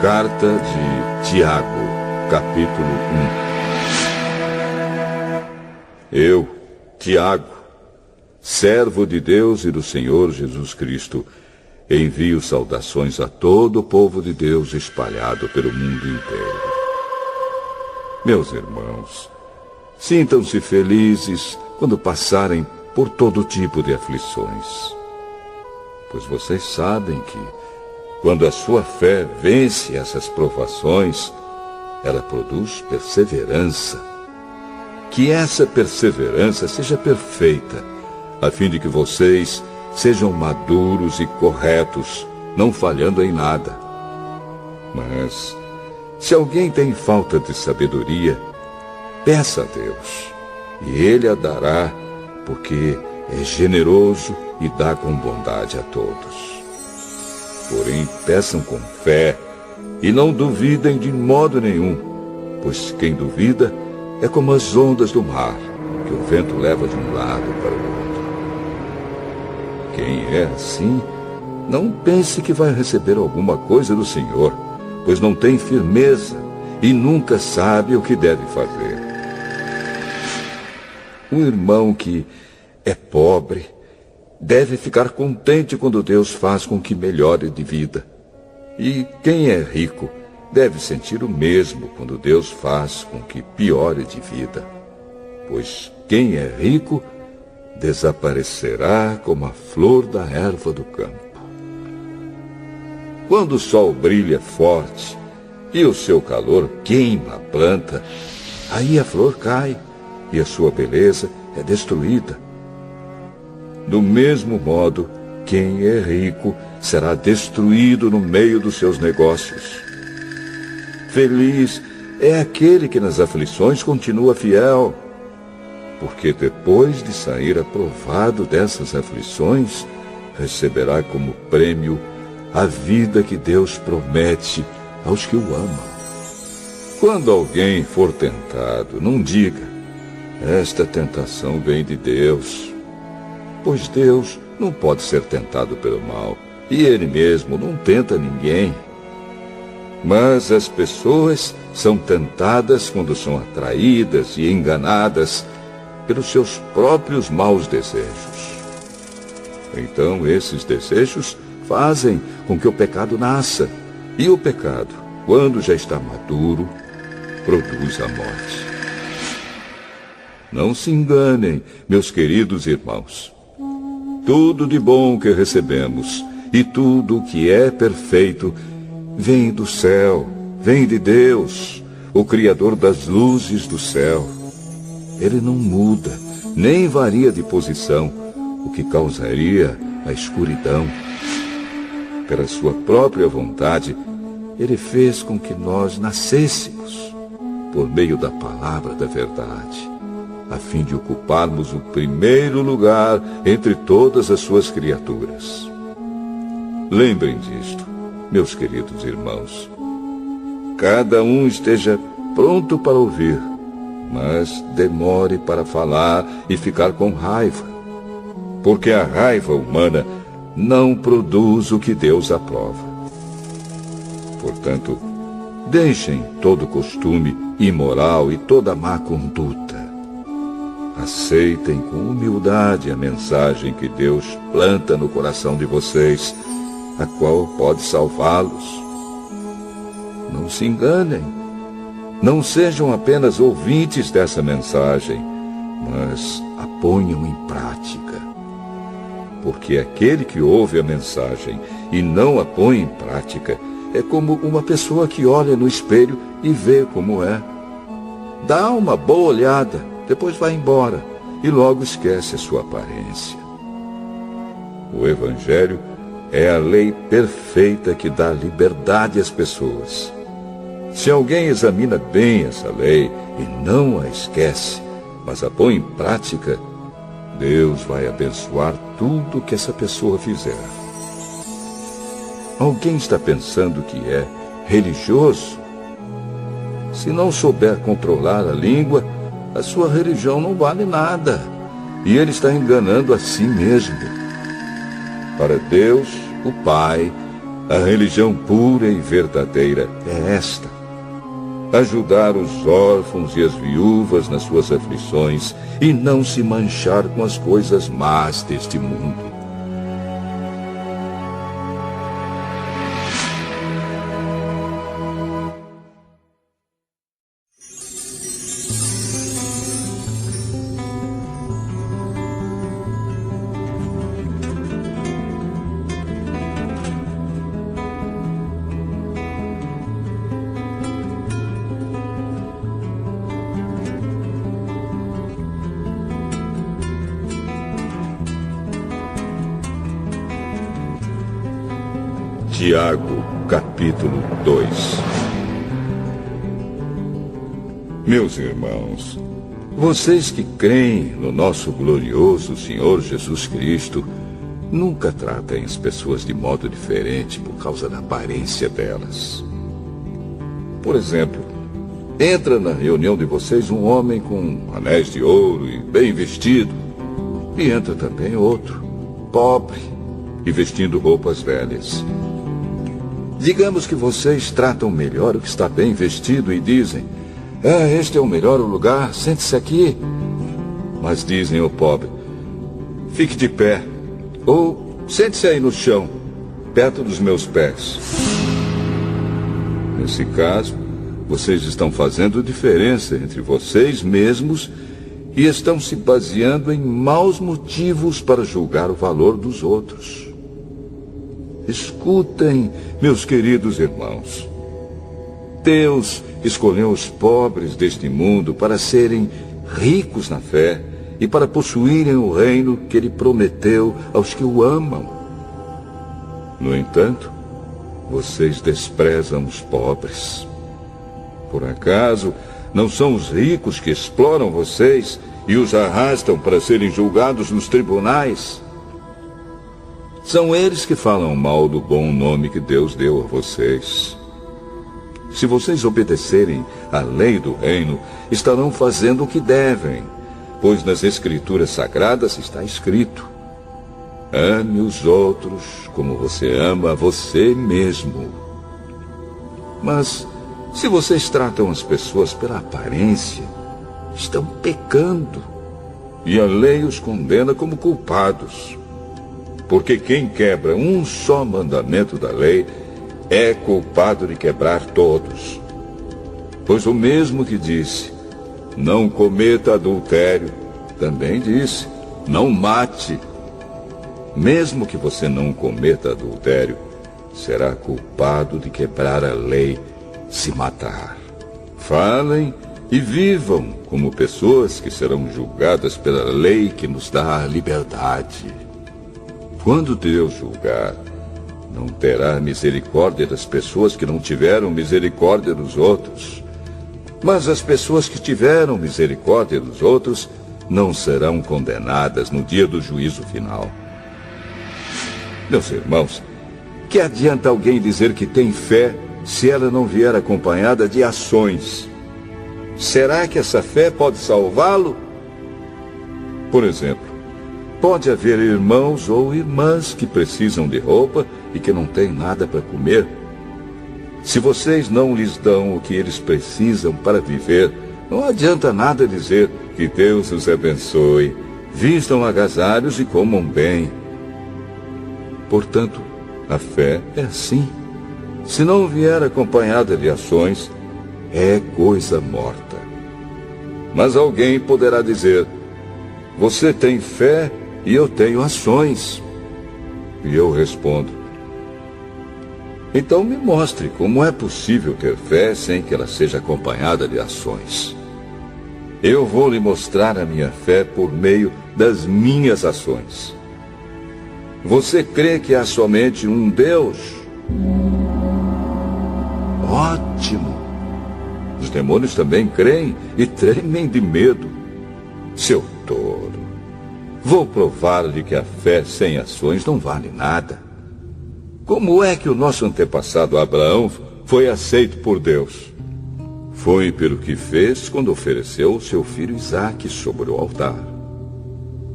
Carta de Tiago, capítulo 1. Eu, Tiago, servo de Deus e do Senhor Jesus Cristo, envio saudações a todo o povo de Deus espalhado pelo mundo inteiro. Meus irmãos, sintam-se felizes quando passarem por todo tipo de aflições, pois vocês sabem que, quando a sua fé vence essas provações, ela produz perseverança. Que essa perseverança seja perfeita, a fim de que vocês sejam maduros e corretos, não falhando em nada. Mas, se alguém tem falta de sabedoria, peça a Deus, e Ele a dará, porque é generoso e dá com bondade a todos. Porém, peçam com fé e não duvidem de modo nenhum, pois quem duvida é como as ondas do mar, que o vento leva de um lado para o outro. Quem é assim, não pense que vai receber alguma coisa do Senhor, pois não tem firmeza e nunca sabe o que deve fazer. Um irmão que é pobre deve ficar contente quando Deus faz com que melhore de vida. E quem é rico deve sentir o mesmo quando Deus faz com que piore de vida. Pois quem é rico desaparecerá como a flor da erva do campo. Quando o sol brilha forte e o seu calor queima a planta, aí a flor cai e a sua beleza é destruída. Do mesmo modo, quem é rico será destruído no meio dos seus negócios. Feliz é aquele que nas aflições continua fiel, porque depois de sair aprovado dessas aflições, receberá como prêmio a vida que Deus promete aos que o amam. Quando alguém for tentado, não diga: esta tentação vem de Deus. Pois Deus não pode ser tentado pelo mal, e Ele mesmo não tenta ninguém. Mas as pessoas são tentadas quando são atraídas e enganadas pelos seus próprios maus desejos. Então esses desejos fazem com que o pecado nasça, e o pecado, quando já está maduro, produz a morte. Não se enganem, meus queridos irmãos. Tudo de bom que recebemos e tudo o que é perfeito vem do céu, vem de Deus, o Criador das luzes do céu. Ele não muda, nem varia de posição, o que causaria a escuridão. Pela sua própria vontade, Ele fez com que nós nascêssemos por meio da palavra da verdade, a fim de ocuparmos o primeiro lugar entre todas as suas criaturas. Lembrem disto, meus queridos irmãos. Cada um esteja pronto para ouvir, mas demore para falar e ficar com raiva, porque a raiva humana não produz o que Deus aprova. Portanto, deixem todo costume imoral e toda má conduta. Aceitem com humildade a mensagem que Deus planta no coração de vocês, a qual pode salvá-los. Não se enganem. Não sejam apenas ouvintes dessa mensagem, mas a ponham em prática. Porque aquele que ouve a mensagem e não a põe em prática é como uma pessoa que olha no espelho e vê como é. Dá uma boa olhada, depois vai embora e logo esquece a sua aparência. O Evangelho é a lei perfeita que dá liberdade às pessoas. Se alguém examina bem essa lei e não a esquece, mas a põe em prática, Deus vai abençoar tudo que essa pessoa fizer. Alguém está pensando que é religioso? Se não souber controlar a língua, a sua religião não vale nada, e ele está enganando a si mesmo. Para Deus, o Pai, A religião pura e verdadeira é esta: ajudar os órfãos e as viúvas nas suas aflições e não se manchar com as coisas más deste mundo. Tiago, capítulo 2. Meus irmãos, vocês que creem no nosso glorioso Senhor Jesus Cristo, nunca tratem as pessoas de modo diferente por causa da aparência delas. Por exemplo, entra na reunião de vocês um homem com anéis de ouro e bem vestido, e entra também outro, pobre e vestindo roupas velhas. Digamos que vocês tratam melhor o que está bem vestido e dizem: este é o melhor lugar, sente-se aqui. Mas dizem ao pobre: fique de pé, ou sente-se aí no chão, perto dos meus pés. Nesse caso, vocês estão fazendo diferença entre vocês mesmos e estão se baseando em maus motivos para julgar o valor dos outros. Escutem, meus queridos irmãos. Deus escolheu os pobres deste mundo para serem ricos na fé e para possuírem o reino que Ele prometeu aos que o amam. No entanto, vocês desprezam os pobres. Por acaso, não são os ricos que exploram vocês e os arrastam para serem julgados nos tribunais? São eles que falam mal do bom nome que Deus deu a vocês. Se vocês obedecerem à lei do reino, estarão fazendo o que devem, pois nas Escrituras Sagradas está escrito: ame os outros como você ama a você mesmo. Mas, se vocês tratam as pessoas pela aparência, estão pecando, e a lei os condena como culpados. Porque quem quebra um só mandamento da lei é culpado de quebrar todos. Pois o mesmo que disse: não cometa adultério, também disse: não mate. Mesmo que você não cometa adultério, será culpado de quebrar a lei se matar. Falem e vivam como pessoas que serão julgadas pela lei que nos dá a liberdade. Quando Deus julgar, não terá misericórdia das pessoas que não tiveram misericórdia dos outros. Mas as pessoas que tiveram misericórdia dos outros não serão condenadas no dia do juízo final. Meus irmãos, que adianta alguém dizer que tem fé se ela não vier acompanhada de ações? Será que essa fé pode salvá-lo? Por exemplo, pode haver irmãos ou irmãs que precisam de roupa e que não têm nada para comer. Se vocês não lhes dão o que eles precisam para viver, não adianta nada dizer que Deus os abençoe, vistam agasalhos e comam bem. Portanto, a fé é assim. Se não vier acompanhada de ações, é coisa morta. Mas alguém poderá dizer: você tem fé e eu tenho ações. E eu respondo: então me mostre como é possível ter fé sem que ela seja acompanhada de ações. Eu vou lhe mostrar a minha fé por meio das minhas ações. Você crê que há somente um Deus? Ótimo! Os demônios também creem e tremem de medo. Seu tolo! Vou provar-lhe que a fé sem ações não vale nada. Como é que o nosso antepassado Abraão foi aceito por Deus? Foi pelo que fez quando ofereceu o seu filho Isaque sobre o altar.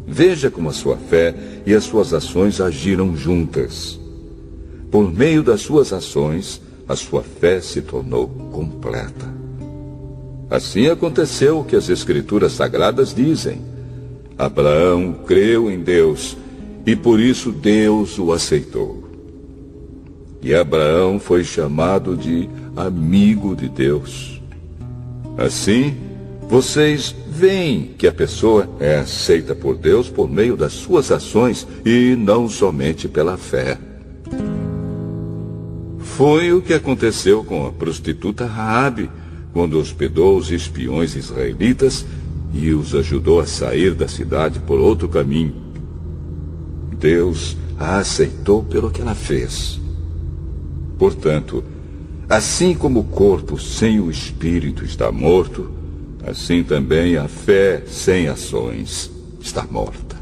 Veja como a sua fé e as suas ações agiram juntas. por meio das suas ações, a sua fé se tornou completa. Assim aconteceu o que as Escrituras Sagradas dizem. Abraão creu em Deus e por isso Deus o aceitou. E Abraão foi chamado de amigo de Deus. Assim, vocês veem que a pessoa é aceita por Deus por meio das suas ações e não somente pela fé. Foi o que aconteceu com a prostituta Raabe, quando hospedou os espiões israelitas e os ajudou a sair da cidade por outro caminho. Deus a aceitou pelo que ela fez. Portanto, assim como o corpo sem o espírito está morto, assim também a fé sem ações está morta.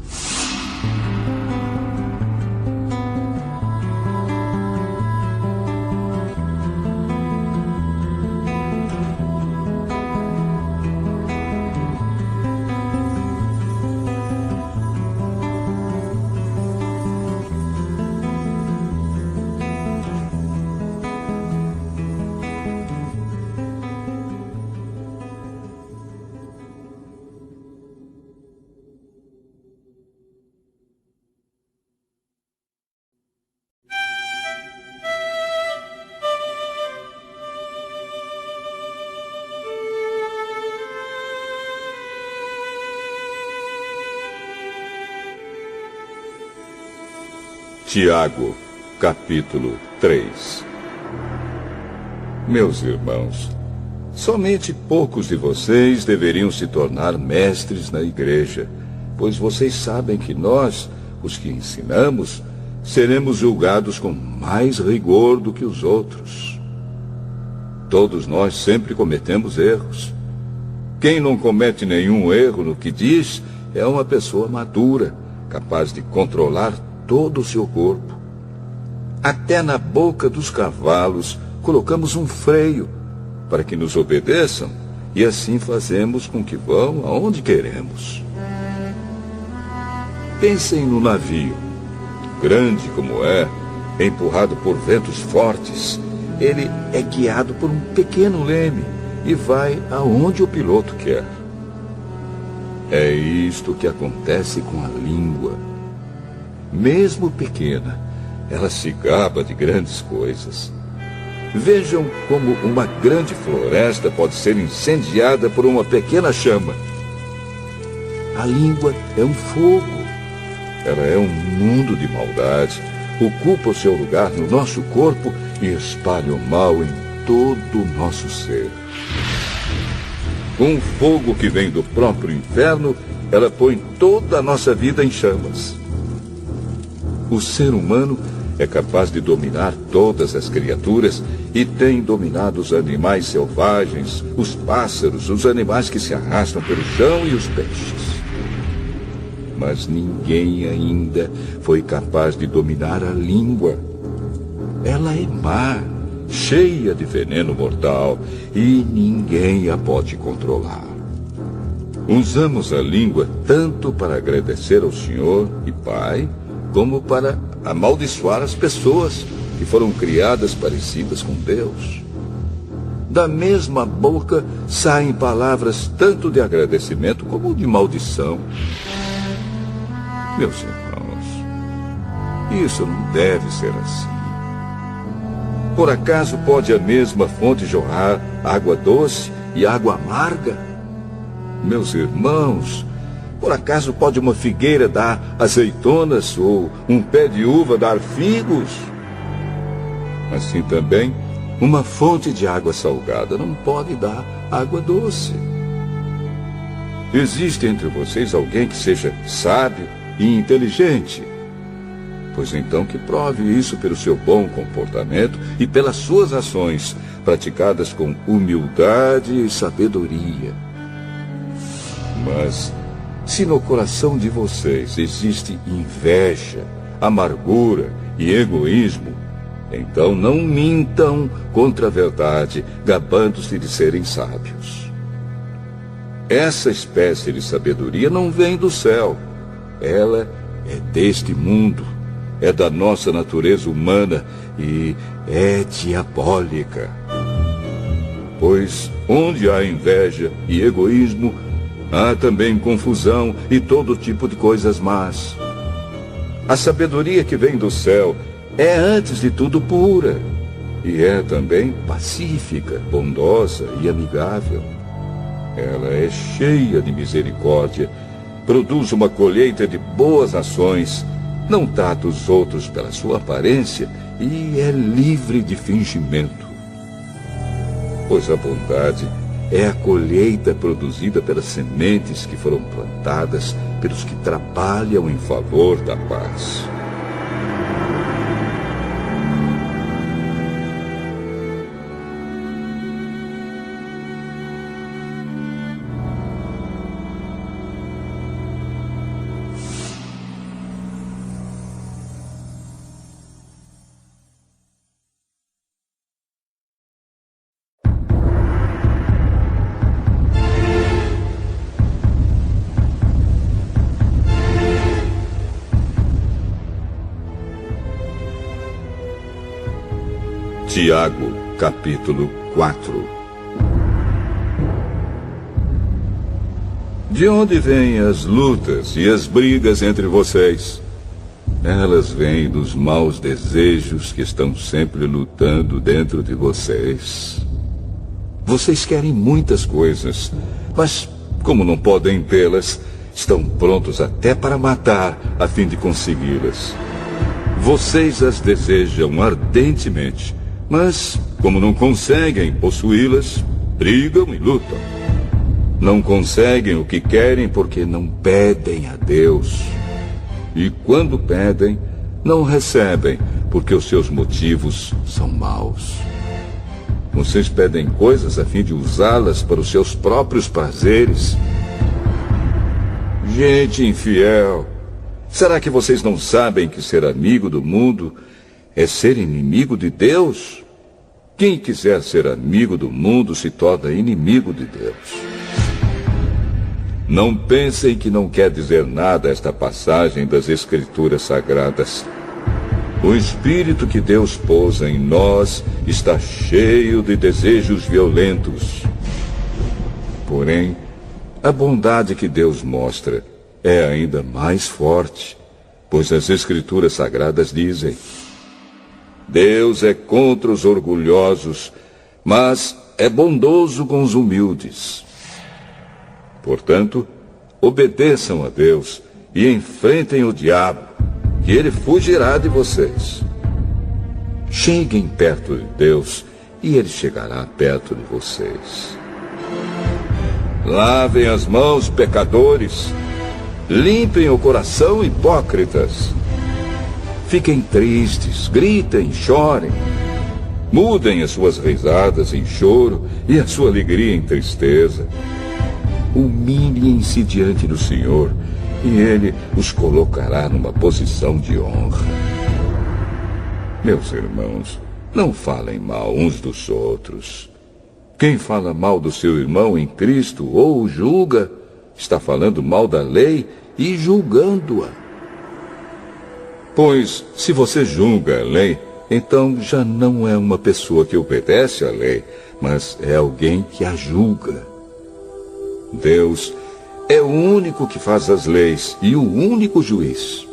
Tiago, capítulo 3. Meus irmãos, somente poucos de vocês deveriam se tornar mestres na igreja, pois vocês sabem que nós, os que ensinamos, seremos julgados com mais rigor do que os outros. Todos nós sempre cometemos erros. Quem não comete nenhum erro no que diz é uma pessoa madura, capaz de controlar todo o seu corpo. Até na boca dos cavalos colocamos um freio para que nos obedeçam e assim fazemos com que vão aonde queremos. Pensem no navio. Grande como é, empurrado por ventos fortes, ele é guiado por um pequeno leme e vai aonde o piloto quer. É isto que acontece com a língua. Mesmo pequena, ela se gaba de grandes coisas. Vejam como uma grande floresta pode ser incendiada por uma pequena chama. A língua é um fogo. Ela é um mundo de maldade. Ocupa o seu lugar no nosso corpo e espalha o mal em todo o nosso ser. Com um fogo que vem do próprio inferno, ela põe toda a nossa vida em chamas. O ser humano é capaz de dominar todas as criaturas e tem dominado os animais selvagens, os pássaros, os animais que se arrastam pelo chão e os peixes. Mas ninguém ainda foi capaz de dominar a língua. Ela é má, cheia de veneno mortal e ninguém a pode controlar. Usamos a língua tanto para agradecer ao Senhor e Pai, como para amaldiçoar as pessoas que foram criadas parecidas com Deus. Da mesma boca saem palavras tanto de agradecimento como de maldição. Meus irmãos, isso não deve ser assim. Por acaso pode a mesma fonte jorrar água doce e água amarga? Meus irmãos, por acaso pode uma figueira dar azeitonas ou um pé de uva dar figos? Assim também, uma fonte de água salgada não pode dar água doce. Existe entre vocês alguém que seja sábio e inteligente? Pois então que prove isso pelo seu bom comportamento e pelas suas ações, praticadas com humildade e sabedoria. Mas se no coração de vocês existe inveja, amargura e egoísmo, então não mintam contra a verdade, gabando-se de serem sábios. Essa espécie de sabedoria não vem do céu. Ela é deste mundo é da nossa natureza humana e é diabólica. Pois onde há inveja e egoísmo, há também confusão e todo tipo de coisas más. A sabedoria que vem do céu é, antes de tudo, pura. E é também pacífica, bondosa e amigável. Ela é cheia de misericórdia, produz uma colheita de boas ações, não trata os outros pela sua aparência e é livre de fingimento. Pois a bondade é a colheita produzida pelas sementes que foram plantadas pelos que trabalham em favor da paz. Tiago, capítulo 4. De onde vêm as lutas e as brigas entre vocês? Elas vêm dos maus desejos que estão sempre lutando dentro de vocês. Vocês querem muitas coisas, mas como não podem tê-las, estão prontos até para matar a fim de consegui-las. Vocês as desejam ardentemente, mas, como não conseguem possuí-las, brigam e lutam. Não conseguem o que querem porque não pedem a Deus. E quando pedem, não recebem porque os seus motivos são maus. Vocês pedem coisas a fim de usá-las para os seus próprios prazeres. Gente infiel, será que vocês não sabem que ser amigo do mundo é ser inimigo de Deus? Quem quiser ser amigo do mundo se torna inimigo de Deus. Não pensem que não quer dizer nada esta passagem das Escrituras Sagradas. O Espírito que Deus pôs em nós está cheio de desejos violentos. Porém, a bondade que Deus mostra é ainda mais forte, pois as Escrituras Sagradas dizem: Deus é contra os orgulhosos, mas é bondoso com os humildes. Portanto, obedeçam a Deus e enfrentem o diabo, que ele fugirá de vocês. Cheguem perto de Deus e ele chegará perto de vocês. Lavem as mãos, pecadores. Limpem o coração, hipócritas. Fiquem tristes, gritem, chorem. Mudem as suas risadas em choro e a sua alegria em tristeza. Humilhem-se diante do Senhor e Ele os colocará numa posição de honra. Meus irmãos, não falem mal uns dos outros. Quem fala mal do seu irmão em Cristo ou o julga, está falando mal da lei e julgando-a. Pois, se você julga a lei, então já não é uma pessoa que obedece à lei, mas é alguém que a julga. Deus é o único que faz as leis e o único juiz.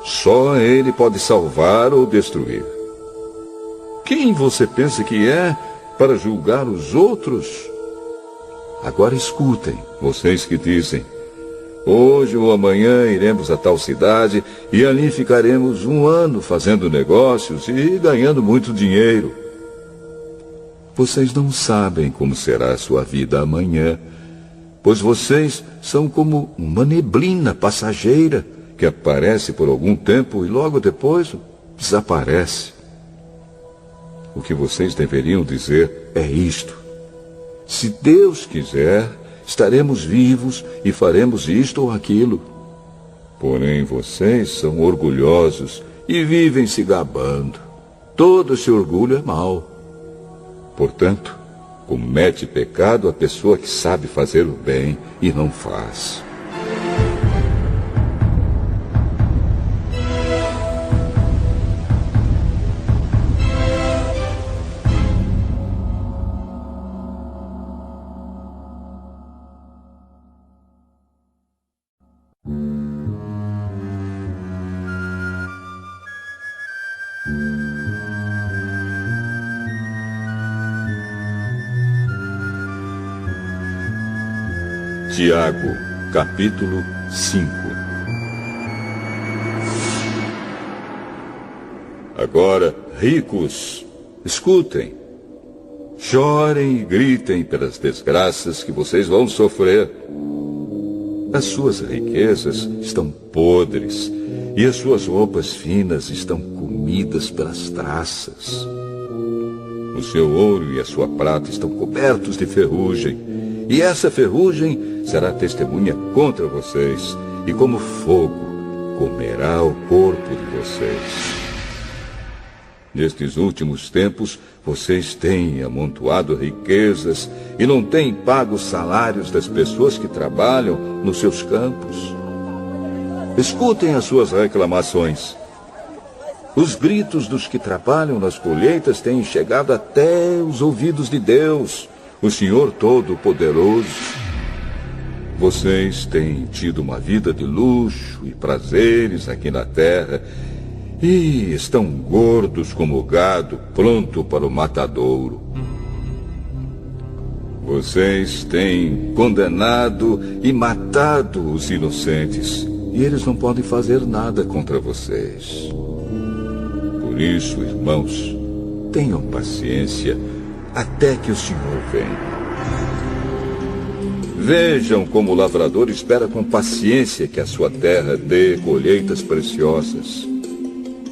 Só Ele pode salvar ou destruir. Quem você pensa que é para julgar os outros? Agora escutem, vocês que dizem: hoje ou amanhã iremos a tal cidade e ali ficaremos 1 ano fazendo negócios e ganhando muito dinheiro. Vocês não sabem como será a sua vida amanhã, pois vocês são como uma neblina passageira que aparece por algum tempo e logo depois desaparece. O que vocês deveriam dizer é isto: se Deus quiser, estaremos vivos e faremos isto ou aquilo. Porém, vocês são orgulhosos e vivem se gabando. Todo esse orgulho é mau. Portanto, comete pecado a pessoa que sabe fazer o bem e não faz. Tiago, capítulo 5. Agora, ricos, escutem. Chorem e gritem pelas desgraças que vocês vão sofrer. As suas riquezas estão podres e as suas roupas finas estão comidas pelas traças. O seu ouro e a sua prata estão cobertos de ferrugem, e essa ferrugem será testemunha contra vocês, e como fogo comerá o corpo de vocês. Nestes últimos tempos, vocês têm amontoado riquezas e não têm pago os salários das pessoas que trabalham nos seus campos. Escutem as suas reclamações. Os gritos dos que trabalham nas colheitas têm chegado até os ouvidos de Deus, o Senhor Todo-Poderoso. Vocês têm tido uma vida de luxo e prazeres aqui na terra e estão gordos como o gado, pronto para o matadouro. Vocês têm condenado e matado os inocentes, e eles não podem fazer nada contra vocês. Por isso, irmãos, tenham paciência até que o Senhor venha. Vejam como o lavrador espera com paciência que a sua terra dê colheitas preciosas.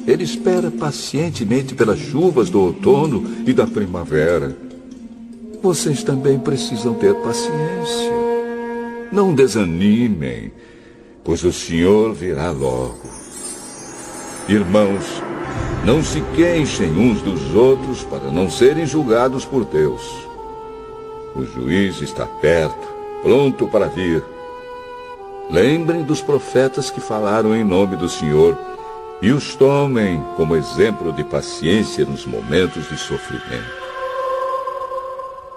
Ele espera pacientemente pelas chuvas do outono e da primavera. Vocês também precisam ter paciência. Não desanimem, pois o Senhor virá logo. Irmãos, não se queixem uns dos outros para não serem julgados por Deus. O juiz está perto, pronto para vir. Lembrem dos profetas que falaram em nome do Senhor e os tomem como exemplo de paciência nos momentos de sofrimento.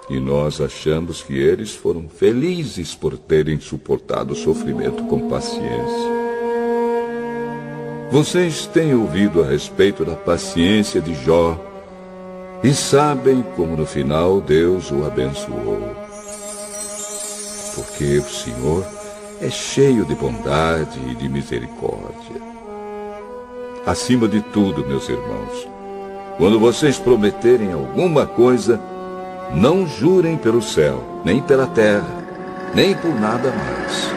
E nós achamos que eles foram felizes por terem suportado o sofrimento com paciência. Vocês têm ouvido a respeito da paciência de Jó e sabem como no final Deus o abençoou. Porque o Senhor é cheio de bondade e de misericórdia. Acima de tudo, meus irmãos, quando vocês prometerem alguma coisa, não jurem pelo céu, nem pela terra, nem por nada mais.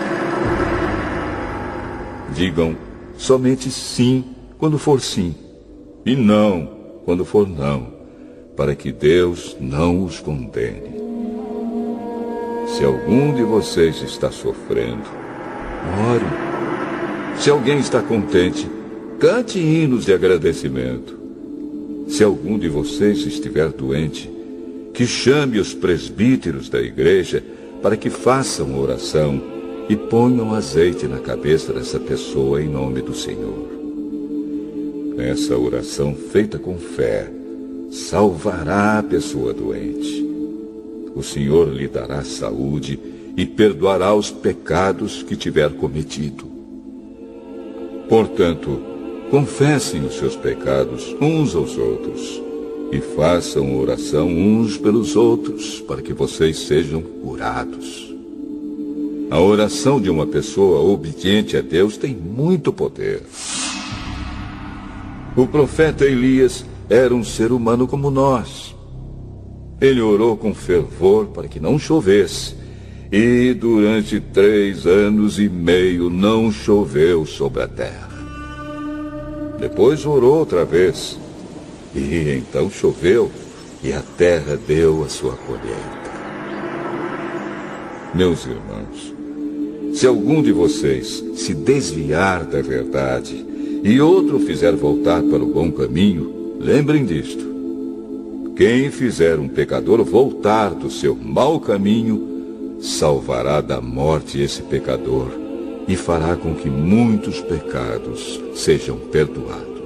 Digam somente sim quando for sim, e não quando for não, para que Deus não os condene. Se algum de vocês está sofrendo, ore. Se alguém está contente, cante hinos de agradecimento. Se algum de vocês estiver doente, que chame os presbíteros da igreja para que façam oração e ponham azeite na cabeça dessa pessoa em nome do Senhor. Essa oração feita com fé salvará a pessoa doente. O Senhor lhe dará saúde e perdoará os pecados que tiver cometido. Portanto, confessem os seus pecados uns aos outros e façam oração uns pelos outros para que vocês sejam curados. A oração de uma pessoa obediente a Deus tem muito poder. O profeta Elias era um ser humano como nós. Ele orou com fervor para que não chovesse, e durante 3 anos e meio não choveu sobre a terra. Depois orou outra vez, e então choveu, e a terra deu a sua colheita. Meus irmãos, se algum de vocês se desviar da verdade e outro fizer voltar para o bom caminho, lembrem disto. Quem fizer um pecador voltar do seu mau caminho, salvará da morte esse pecador e fará com que muitos pecados sejam perdoados.